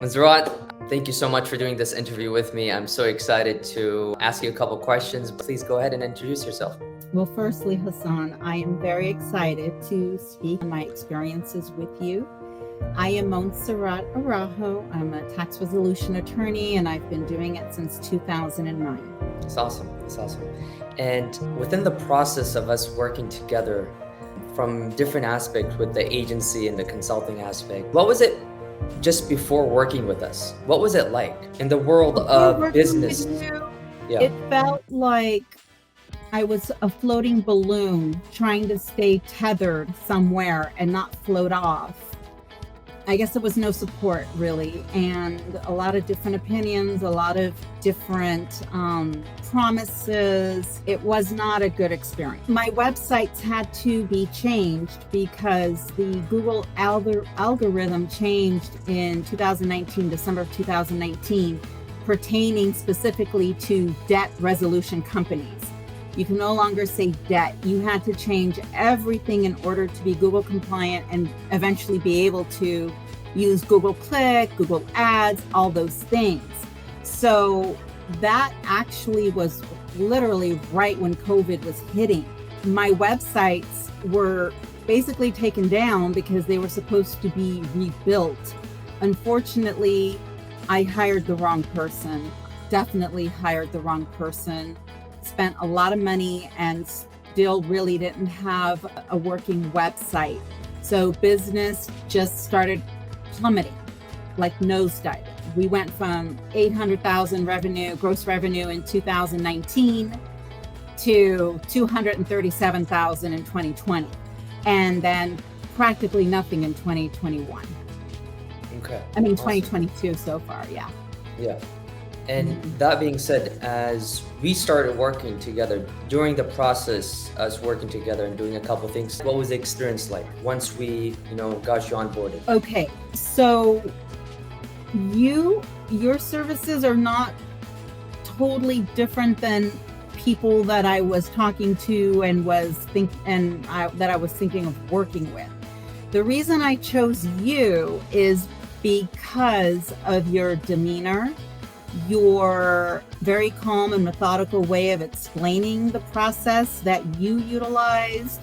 Montserratt, thank you so much for doing this interview with me. I'm so excited to ask you a couple questions. Please go ahead and introduce yourself. Well, firstly, Hassan, I am very excited to speak on my experiences with you. I am Montserratt Araujo. I'm a tax resolution attorney, and I've been doing it since 2009. It's awesome. It's awesome. And within the process of us working together from different aspects with the agency and the consulting aspect, what was it just before working with us? What was it like in the world of business? Yeah. It felt like I was a floating balloon trying to stay tethered somewhere and not float off. I guess there was no support really, and a lot of different opinions, a lot of different promises. It was not a good experience. My websites had to be changed because the Google algorithm changed in 2019, December of 2019, pertaining specifically to debt resolution companies. You can no longer say debt. You had to change everything in order to be Google compliant and eventually be able to use Google Click, Google Ads, all those things. So that actually was literally right when COVID was hitting. My websites were basically taken down because they were supposed to be rebuilt. Unfortunately, I hired the wrong person, definitely hired the wrong person. Spent a lot of money and still really didn't have a working website. So business just started plummeting, like nosediving. We went from 800,000 gross revenue in 2019 to 237,000 in 2020, and then practically nothing in 2021. Okay. I mean, awesome. 2022 so far, yeah. Yeah. And that being said, as we started working together, during the process, us working together and doing a couple things, what was the experience like once we, got you onboarded? Okay, so your services are not totally different than people that I was talking to and that I was thinking of working with. The reason I chose you is because of your demeanor, your very calm and methodical way of explaining the process that you utilized,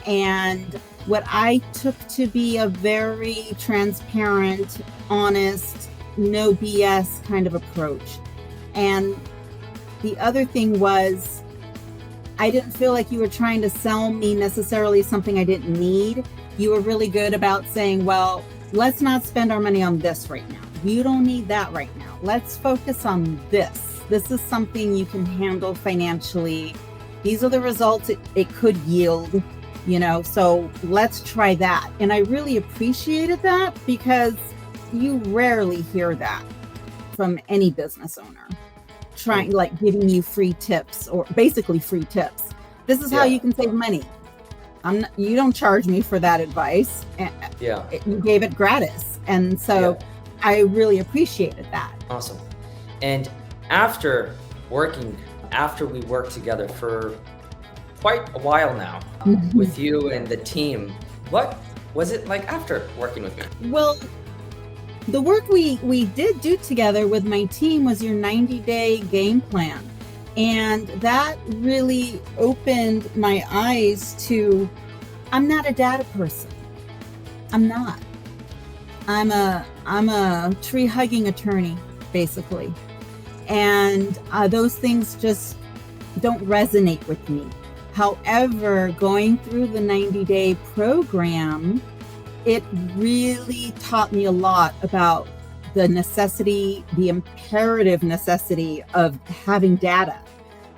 and what I took to be a very transparent, honest, no BS kind of approach. And the other thing was, I didn't feel like you were trying to sell me necessarily something I didn't need. You were really good about saying, well, let's not spend our money on this right now. You don't need that right now. Let's focus on this. This is something you can handle financially. These are the results it could yield, so let's try that. And I really appreciated that because you rarely hear that from any business owner, giving you free tips or basically free tips. This is how you can save money. You don't charge me for that advice. Yeah. You gave it gratis. And so I really appreciated that. Awesome. And after we worked together for quite a while now with you and the team, what was it like after working with me? Well, the work we did do together with my team was your 90-day game plan. And that really opened my eyes to, I'm not a data person. I'm not. I'm a tree-hugging attorney, basically. And those things just don't resonate with me. However, going through the 90-day program, it really taught me a lot about the imperative necessity of having data.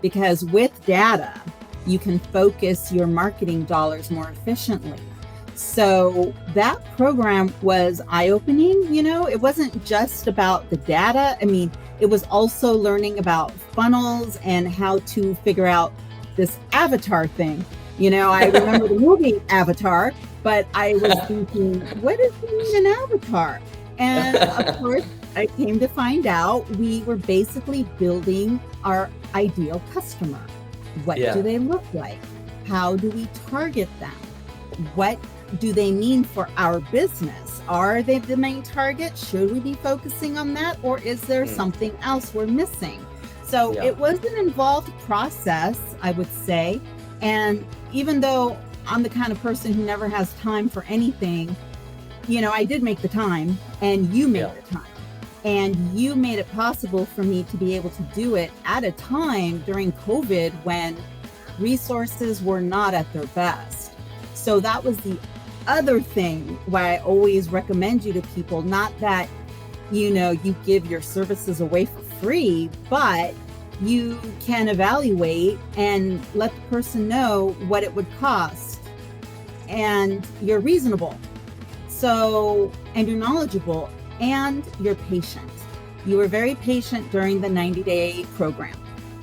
Because with data, you can focus your marketing dollars more efficiently. So that program was eye-opening. It wasn't just about the data. I mean, it was also learning about funnels and how to figure out this avatar thing. I remember the movie Avatar, but I was thinking, what does it mean, an avatar? And of course, I came to find out we were basically building our ideal customer. What do they look like? How do we target them? What do they mean for our business? Are they the main target? Should we be focusing on that? Or is there something else we're missing? So it was an involved process, I would say. And even though I'm the kind of person who never has time for anything, I did make the time, and you made the time. And you made it possible for me to be able to do it at a time during COVID when resources were not at their best. So that was the other thing why I always recommend you to people, not that, you give your services away for free, but you can evaluate and let the person know what it would cost, and you're reasonable. So, and you're knowledgeable, and you're patient. You were very patient during the 90-day program.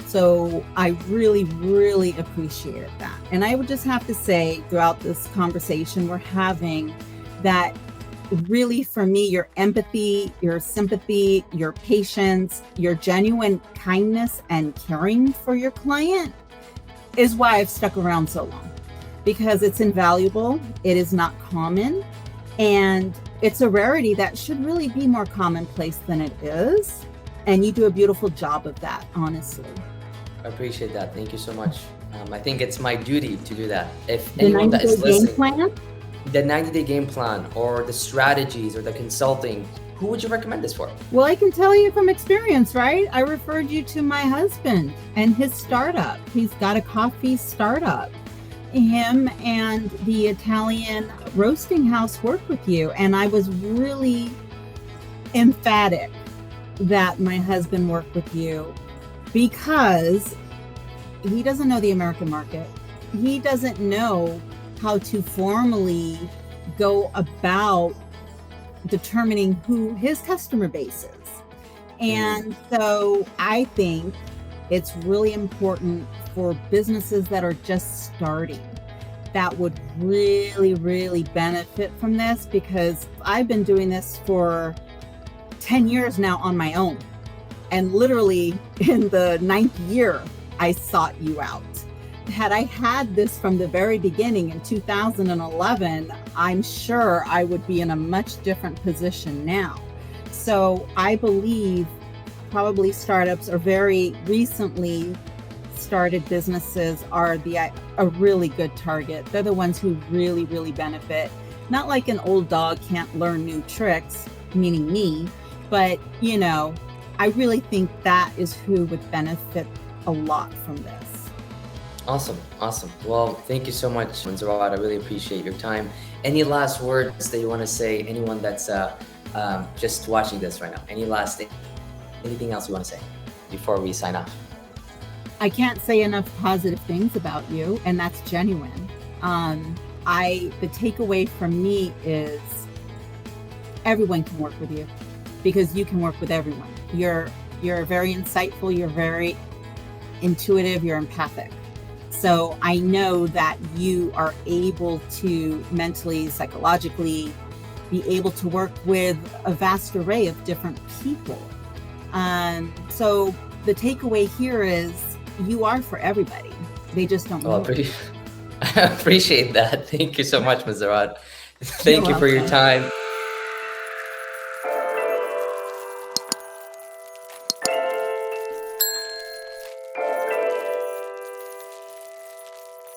So I really, really appreciated that. And I would just have to say throughout this conversation we're having that really, for me, your empathy, your sympathy, your patience, your genuine kindness and caring for your client is why I've stuck around so long, because it's invaluable. It is not common, and it's a rarity that should really be more commonplace than it is. And you do a beautiful job of that, honestly. I appreciate that. Thank you so much. I think it's my duty to do that. If The anyone that is 90-day game listening, plan? the 90-day game plan or the strategies or the consulting, who would you recommend this for? Well, I can tell you from experience, right? I referred you to my husband and his startup. He's got a coffee startup. Him and the Italian roasting house work with you. And I was really emphatic that my husband worked with you, because he doesn't know the American market. He doesn't know how to formally go about determining who his customer base is. And so I think it's really important for businesses that are just starting that would really, really benefit from this, because I've been doing this for 10 years now on my own. And literally in the 9th year, I sought you out. Had I had this from the very beginning in 2011, I'm sure I would be in a much different position now. So I believe probably startups or very recently started businesses are a really good target. They're the ones who really, really benefit. Not like an old dog can't learn new tricks, meaning me, but I really think that is who would benefit a lot from this. Awesome. Well, thank you so much, Montserratt. I really appreciate your time. Any last words that you want to say? Anyone that's just watching this right now? Anything else you want to say before we sign off? I can't say enough positive things about you, and that's genuine. The takeaway from me is everyone can work with you, because you can work with everyone. You're very insightful, you're very intuitive, you're empathic. So I know that you are able to mentally, psychologically be able to work with a vast array of different people. So the takeaway here is you are for everybody. They just don't know. I appreciate that. Thank you so much, Montserratt. Thank you for your time.